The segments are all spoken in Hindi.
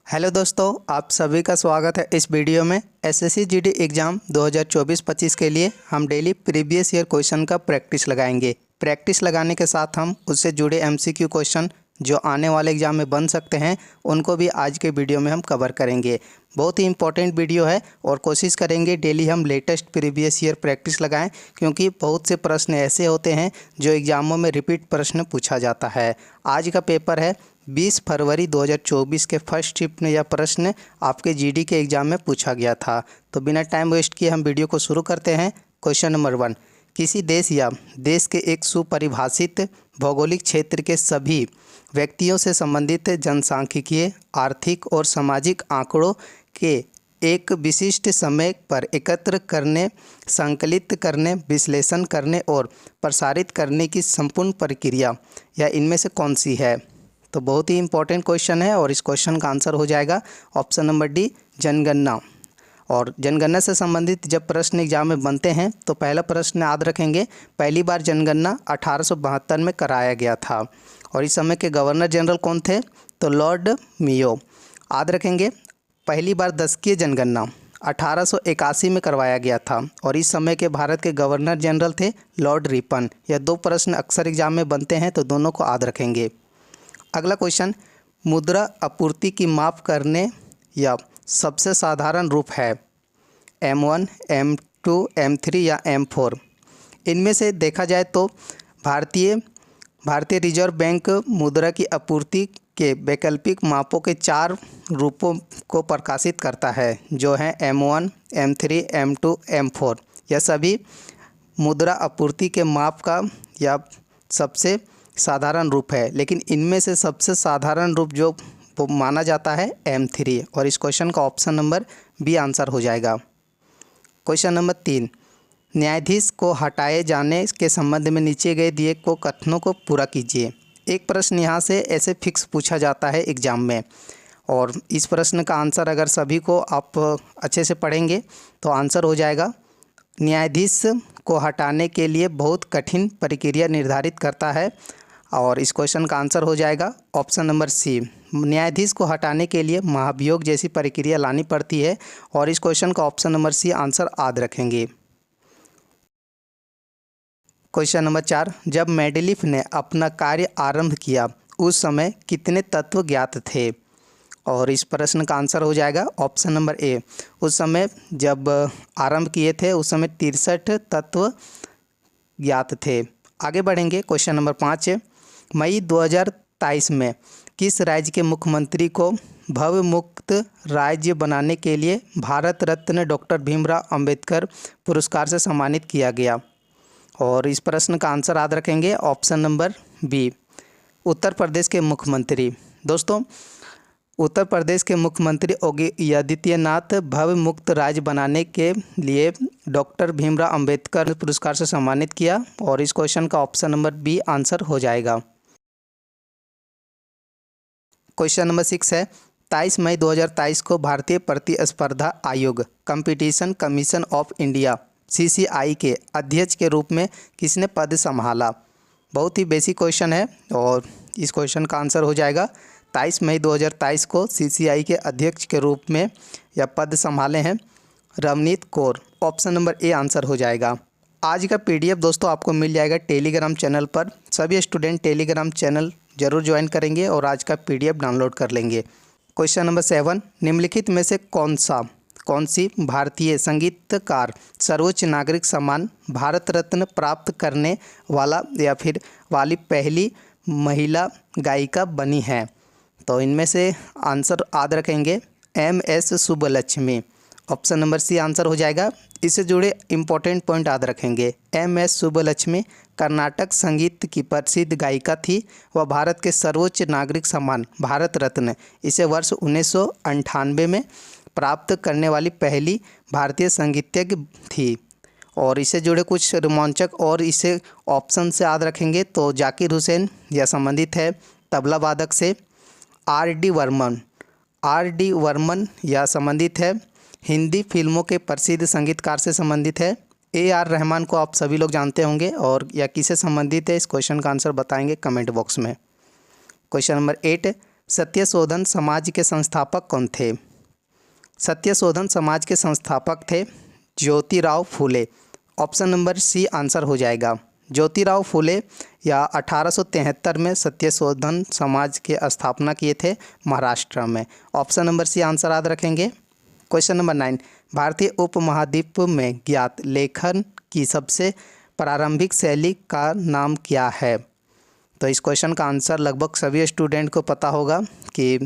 हेलो दोस्तों, आप सभी का स्वागत है इस वीडियो में। एसएससी जीडी एग्ज़ाम 2024-25 के लिए हम डेली प्रीवियस ईयर क्वेश्चन का प्रैक्टिस लगाएंगे। प्रैक्टिस लगाने के साथ हम उससे जुड़े एमसीक्यू क्वेश्चन जो आने वाले एग्ज़ाम में बन सकते हैं उनको भी आज के वीडियो में हम कवर करेंगे। बहुत ही इंपॉर्टेंट वीडियो है और कोशिश करेंगे डेली हम लेटेस्ट प्रीवियस ईयर प्रैक्टिस लगाएं, क्योंकि बहुत से प्रश्न ऐसे होते हैं जो एग्ज़ामों में रिपीट प्रश्न पूछा जाता है। आज का पेपर है 20 फरवरी 2024 के फर्स्ट शिफ्ट में यह प्रश्न आपके जीडी के एग्ज़ाम में पूछा गया था। तो बिना टाइम वेस्ट किए हम वीडियो को शुरू करते हैं। क्वेश्चन नंबर 1, किसी देश या देश के एक सुपरिभाषित भौगोलिक क्षेत्र के सभी व्यक्तियों से संबंधित जनसांख्यिकीय, आर्थिक और सामाजिक आंकड़ों के एक विशिष्ट समय पर एकत्र करने, संकलित करने, विश्लेषण करने और प्रसारित करने की संपूर्ण प्रक्रिया या इनमें से कौन सी है? तो बहुत ही इंपॉर्टेंट क्वेश्चन है और इस क्वेश्चन का आंसर हो जाएगा ऑप्शन नंबर डी, जनगणना। और जनगणना से संबंधित जब प्रश्न एग्जाम में बनते हैं तो पहला प्रश्न याद रखेंगे, पहली बार जनगणना 1872 में कराया गया था और इस समय के गवर्नर जनरल कौन थे? तो लॉर्ड मेयो। याद रखेंगे, पहली बार दशकीय जनगणना 1881 में करवाया गया था और इस समय के भारत के गवर्नर जनरल थे लॉर्ड रिपन। यह दो प्रश्न अक्सर एग्जाम में बनते हैं तो दोनों को याद रखेंगे। अगला क्वेश्चन, मुद्रा आपूर्ति की माप करने या सबसे साधारण रूप है M1, M2, M3 या M4। इनमें से देखा जाए तो भारतीय रिजर्व बैंक मुद्रा की आपूर्ति के वैकल्पिक मापों के 4 रूपों को प्रकाशित करता है, जो हैं M1, M3, M2, M4। यह सभी मुद्रा आपूर्ति के माप का या सबसे साधारण रूप है, लेकिन इनमें से सबसे साधारण रूप जो माना जाता है M3 और इस क्वेश्चन का ऑप्शन नंबर बी आंसर हो जाएगा। क्वेश्चन नंबर 3, न्यायाधीश को हटाए जाने के संबंध में नीचे गए दिए को कथनों को पूरा कीजिए। एक प्रश्न यहाँ से ऐसे फिक्स पूछा जाता है एग्जाम में और इस प्रश्न का आंसर अगर सभी को आप अच्छे से पढ़ेंगे तो आंसर हो जाएगा, न्यायाधीश को हटाने के लिए बहुत कठिन प्रक्रिया निर्धारित करता है और इस क्वेश्चन का आंसर हो जाएगा ऑप्शन नंबर सी, न्यायाधीश को हटाने के लिए महाभियोग जैसी प्रक्रिया लानी पड़ती है और इस क्वेश्चन का ऑप्शन नंबर सी आंसर याद रखेंगे। क्वेश्चन नंबर 4, जब मेंडेलीफ ने अपना कार्य आरंभ किया उस समय कितने तत्व ज्ञात थे? और इस प्रश्न का आंसर हो जाएगा ऑप्शन नंबर ए, उस समय जब आरंभ किए थे उस समय 63 तत्व ज्ञात थे। आगे बढ़ेंगे। क्वेश्चन नंबर 5, मई 2023 में किस राज्य के मुख्यमंत्री को भव मुक्त राज्य बनाने के लिए भारत रत्न डॉक्टर भीमराव अंबेडकर पुरस्कार से सम्मानित किया गया? और इस प्रश्न का आंसर याद रखेंगे option number B, Uttar Pradesh के मुख्यमंत्री। दोस्तों, उत्तर प्रदेश के मुख्यमंत्री योगी आदित्यनाथ भव मुक्त राज्य बनाने के लिए डॉक्टर भीमराव अंबेडकर पुरस्कार से सम्मानित किया और इस क्वेश्चन का ऑप्शन नंबर बी आंसर हो जाएगा। क्वेश्चन नंबर 6 है, 23 मई 2023 को भारतीय प्रतिस्पर्धा आयोग competition commission of India CCI के अध्यक्ष के रूप में किसने पद संभाला? बहुत ही बेसिक क्वेश्चन है और इस क्वेश्चन का आंसर हो जाएगा 23 मई 2023 को CCI के अध्यक्ष के रूप में यह पद संभाले हैं Ravneet Kaur. Option number A answer हो जाएगा। आज का PDF दोस्तों आपको मिल जाएगा टेलीग्राम चैनल पर। सभी स्टूडेंट टेलीग्राम चैनल जरूर ज्वाइन करेंगे और आज का PDF डाउनलोड कर लेंगे। क्वेश्चन नंबर 7, निम्नलिखित में से कौन सी भारतीय संगीतकार सर्वोच्च नागरिक सम्मान भारत रत्न प्राप्त करने वाला या फिर वाली पहली महिला गायिका बनी है? तो इनमें से आंसर याद रखेंगे MS Subbulakshmi. Option number C answer हो जाएगा। इससे जुड़े इंपॉर्टेंट पॉइंट याद रखेंगे, MS सुब्बलक्ष्मी कर्नाटक संगीत की प्रसिद्ध गायिका थी। वह भारत के सर्वोच्च नागरिक सम्मान भारत रत्न इसे वर्ष 1998 में प्राप्त करने वाली पहली भारतीय संगीतज्ञ थी। और इससे जुड़े कुछ रोमांचक और इसे ऑप्शन से याद रखेंगे तो जाकिर हुसैन यह संबंधित है तबला वादक से, R.D. वर्मन यह संबंधित है हिंदी फिल्मों के प्रसिद्ध संगीतकार से संबंधित है, A.R. रहमान को आप सभी लोग जानते होंगे और यह किससे संबंधित है इस क्वेश्चन का आंसर बताएंगे कमेंट बॉक्स में। क्वेश्चन नंबर 8, सत्यशोधन समाज के संस्थापक कौन थे? सत्यशोधन समाज के संस्थापक थे Jyotirao Phule. Option number C answer हो जाएगा। ज्योतिराव फूले या 1873 में सत्यशोधन समाज के स्थापना किए थे महाराष्ट्र में। ऑप्शन नंबर सी आंसर याद रखेंगे। क्वेश्चन नंबर 9, भारतीय उपमहाद्वीप में ज्ञात लेखन की सबसे प्रारंभिक शैली का नाम क्या है? तो इस क्वेश्चन का आंसर लगभग सभी स्टूडेंट को पता होगा कि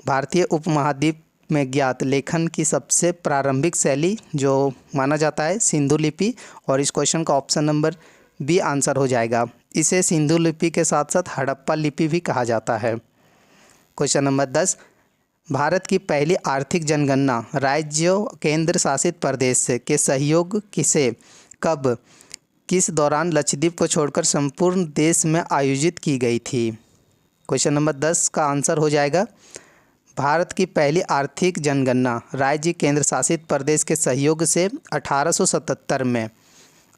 भारतीय उपमहाद्वीप में ज्ञात लेखन की सबसे प्रारंभिक शैली जो माना जाता है सिंधु लिपि, और इस क्वेश्चन का ऑप्शन नंबर बी आंसर हो जाएगा। इसे सिंधु लिपि के साथ साथ हड़प्पा लिपि भी कहा जाता है। क्वेश्चन नंबर 10, भारत की पहली आर्थिक जनगणना राज्यों केंद्र शासित प्रदेश के सहयोग से कब किस दौरान लक्षद्वीप को छोड़कर संपूर्ण देश में आयोजित की गई थी? क्वेश्चन नंबर 10 का आंसर हो जाएगा भारत की पहली आर्थिक जनगणना राज्य केंद्र शासित प्रदेश के सहयोग से 1877 में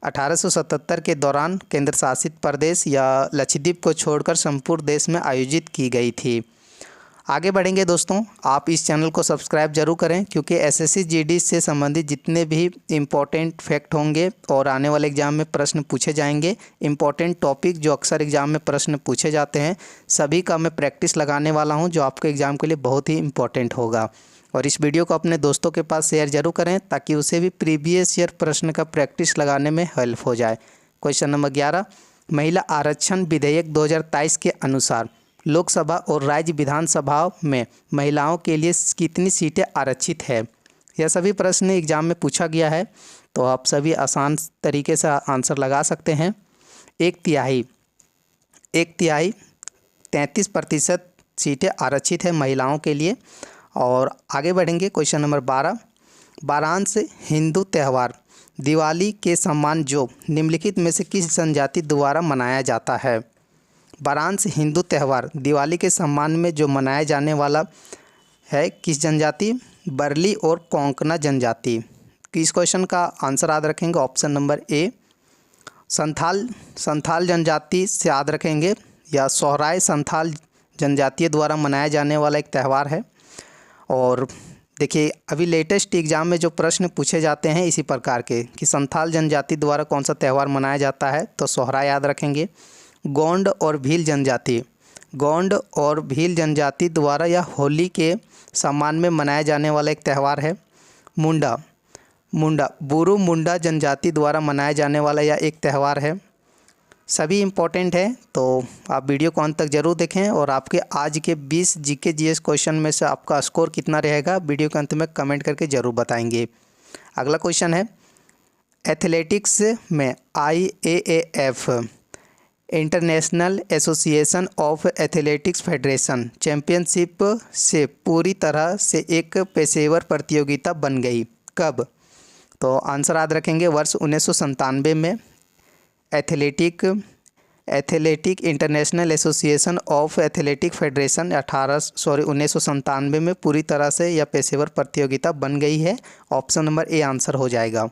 1877 के दौरान केंद्र शासित प्रदेश या लक्षद्वीप को छोड़कर संपूर्ण देश में आयोजित की गई थी। आगे बढ़ेंगे दोस्तों, आप इस चैनल को सब्सक्राइब जरूर करें क्योंकि एसएससी जीडी से संबंधित जितने भी इम्पोर्टेंट फैक्ट होंगे और आने वाले एग्जाम में प्रश्न पूछे जाएंगे, इम्पोर्टेंट टॉपिक जो अक्सर एग्जाम में प्रश्न पूछे जाते हैं, सभी का मैं प्रैक्टिस लगाने वाला हूं जो आपके एग्ज़ाम के लिए बहुत ही इम्पोर्टेंट होगा। और इस वीडियो को अपने दोस्तों के पास शेयर जरूर करें ताकि उसे भी प्रीवियस ईयर प्रश्न का प्रैक्टिस लगाने में हेल्प हो जाए। क्वेश्चन नंबर 11, महिला आरक्षण विधेयक 2023 के अनुसार लोकसभा और राज्य विधानसभाओं में महिलाओं के लिए कितनी सीटें आरक्षित है? यह सभी प्रश्न एग्जाम में पूछा गया है तो आप सभी आसान तरीके से आंसर लगा सकते हैं। एक तिहाई 33% सीटें आरक्षित है महिलाओं के लिए। और आगे बढ़ेंगे क्वेश्चन नंबर 12, वाराणसी हिंदू त्यौहार दिवाली के सम्मान जो निम्नलिखित में से किस जनजाति द्वारा मनाया जाता है? वाराणसी हिंदू त्यौहार दिवाली के सम्मान में जो मनाया जाने वाला है किस जनजाति? बरली और कोंकणा जनजाति। इस क्वेश्चन का आंसर याद रखेंगे ऑप्शन नंबर ए संथाल जनजाति से याद रखेंगे, या सोहराय संथाल जनजाति द्वारा मनाया जाने वाला एक त्यौहार है। और देखिए अभी लेटेस्ट एग्जाम में जो प्रश्न पूछे जाते हैं इसी प्रकार के कि संथाल जनजाति द्वारा कौन सा त्यौहार मनाया जाता है, तो सोहराय याद रखेंगे। गोंड और भील जनजाति द्वारा या होली के सम्मान में मनाया जाने वाला एक त्यौहार है। मुंडा बुरु मुंडा जनजाति द्वारा मनाया जाने वाला यह एक त्यौहार है। सभी इम्पोर्टेंट है तो आप वीडियो को अंत तक जरूर देखें। और आपके आज के 20 जीके जीएस क्वेश्चन में से आपका स्कोर कितना रहेगा वीडियो के अंत में कमेंट करके ज़रूर बताएंगे। अगला क्वेश्चन है, एथलेटिक्स में IAAF international association of athletics federation championship से पूरी तरह से एक पेशेवर प्रतियोगिता बन गई कब? तो आंसर याद रखेंगे वर्ष 1997 में athletic international association of athletic federation 1997 में पूरी तरह से यह पेशेवर प्रतियोगिता बन गई है। ऑप्शन नंबर ए आंसर हो जाएगा।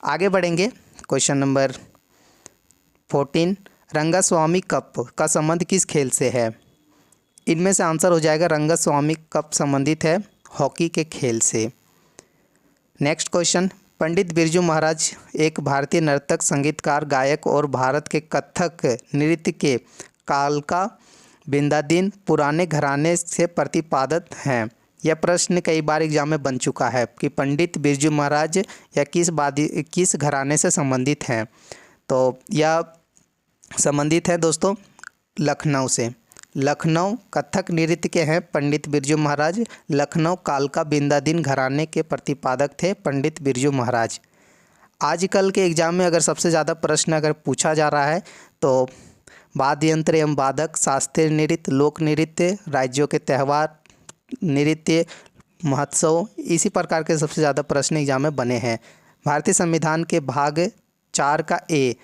आगे बढ़ेंगे क्वेश्चन नंबर 14, रंगास्वामी कप का संबंध किस खेल से है? इनमें से आंसर हो जाएगा रंगास्वामी कप संबंधित है हॉकी के खेल से। नेक्स्ट क्वेश्चन, पंडित बिरजू महाराज एक भारतीय नर्तक, संगीतकार, गायक और भारत के कथक नृत्य के कालका बिंदादीन पुराने घराने से प्रतिपादित हैं। यह प्रश्न कई बार एग्जाम में बन चुका है कि पंडित बिरजू महाराज या किस घराने से संबंधित हैं। तो यह संबंधित है दोस्तों लखनऊ से। लखनऊ कथक नृत्य के हैं पंडित बिरजू महाराज। लखनऊ कालका बिंदादीन घराने के प्रतिपादक थे पंडित बिरजू महाराज। आजकल के एग्जाम में अगर सबसे ज़्यादा प्रश्न अगर पूछा जा रहा है तो वाद्य यंत्र एवं वादक, शास्त्रीय नृत्य, लोक नृत्य, राज्यों के त्यौहार, नृत्य, महोत्सव, इसी प्रकार के सबसे ज़्यादा प्रश्न एग्जाम में बने हैं। भारतीय संविधान के भाग 4 का ए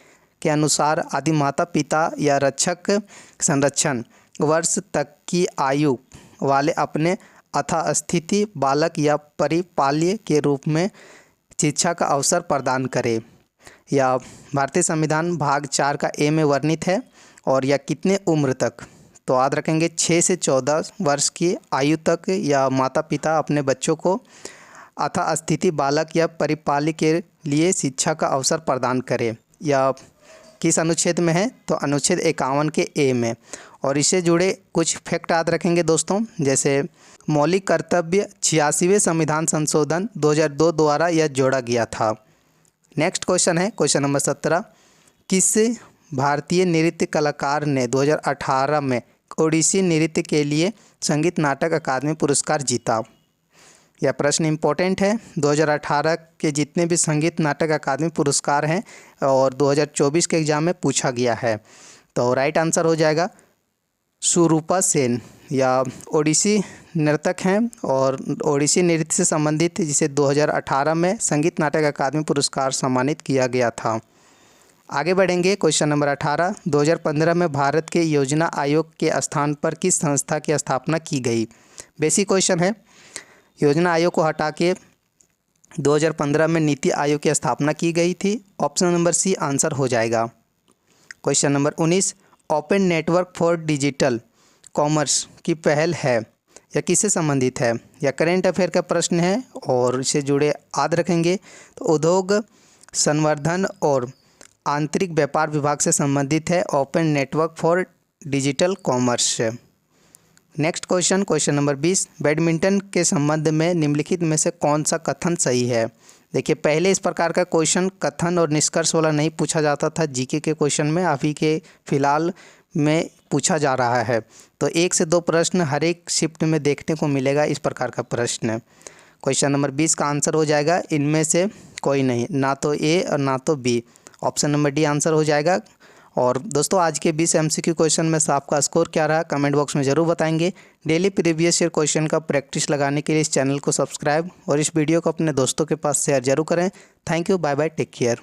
के अनुसार आदि माता पिता या रक्षक संरक्षण वर्ष तक की आयु वाले अपने यथास्थिति बालक या परिपाल्य के रूप में शिक्षा का अवसर प्रदान करे। या भारतीय संविधान भाग 4 का ए में वर्णित है। और यह कितने उम्र तक? तो याद रखेंगे 6 से 14 वर्ष की आयु तक या माता पिता अपने बच्चों को अथा स्थिति बालक या परिपाली के लिए शिक्षा का अवसर प्रदान करें। या किस अनुच्छेद में है, तो अनुच्छेद 51 के ए में। और इससे जुड़े कुछ फैक्ट याद रखेंगे दोस्तों, जैसे मौलिक कर्तव्य 86वें संविधान संशोधन 2002 द्वारा यह जोड़ा गया था। नेक्स्ट क्वेश्चन है क्वेश्चन नंबर 17, किस भारतीय नृत्य कलाकार ने 2018 में ओडिसी नृत्य के लिए संगीत नाटक अकादमी पुरस्कार जीता। यह प्रश्न इम्पोर्टेंट है। 2018 के जितने भी संगीत नाटक अकादमी पुरस्कार हैं और 2024 के एग्ज़ाम में पूछा गया है, तो राइट आंसर हो जाएगा सुरूपा सेन। या ओडिसी नर्तक हैं और ओडिसी नृत्य से संबंधित जिसे 2018 में संगीत नाटक अकादमी पुरस्कार सम्मानित किया गया था। आगे बढ़ेंगे क्वेश्चन नंबर 18, 2015 में भारत के योजना आयोग के स्थान पर किस संस्था की स्थापना की गई। बेसिक क्वेश्चन है। योजना आयोग को हटा के 2015 में नीति आयोग की स्थापना की गई थी। ऑप्शन नंबर सी आंसर हो जाएगा। Question number 19, open network for digital commerce की पहल है या किससे संबंधित है। या करेंट अफेयर का प्रश्न है और इससे जुड़े याद रखेंगे तो उद्योग संवर्धन और आंतरिक व्यापार विभाग से संबंधित है open network for digital commerce. Next question question number 20, badminton के संबंध में निम्नलिखित में से कौन सा कथन सही है। देखिए, पहले इस प्रकार का क्वेश्चन कथन और निष्कर्ष वाला नहीं पूछा जाता था जीके के क्वेश्चन में, अभी के फिलहाल में पूछा जा रहा है। तो 1 से 2 प्रश्न हर एक शिफ्ट में देखने को मिलेगा इस प्रकार का प्रश्न। क्वेश्चन नंबर 20 का आंसर हो जाएगा इनमें से कोई नहीं, ना तो ए और ना तो B. Option number D answer हो जाएगा। और दोस्तों, आज के 20 MCQ क्वेश्चन में से आपका स्कोर क्या रहा कमेंट बॉक्स में ज़रूर बताएंगे। डेली प्रीवियस ईयर क्वेश्चन का प्रैक्टिस लगाने के लिए इस चैनल को सब्सक्राइब और इस वीडियो को अपने दोस्तों के पास शेयर जरूर करें। Thank you, bye bye, take care.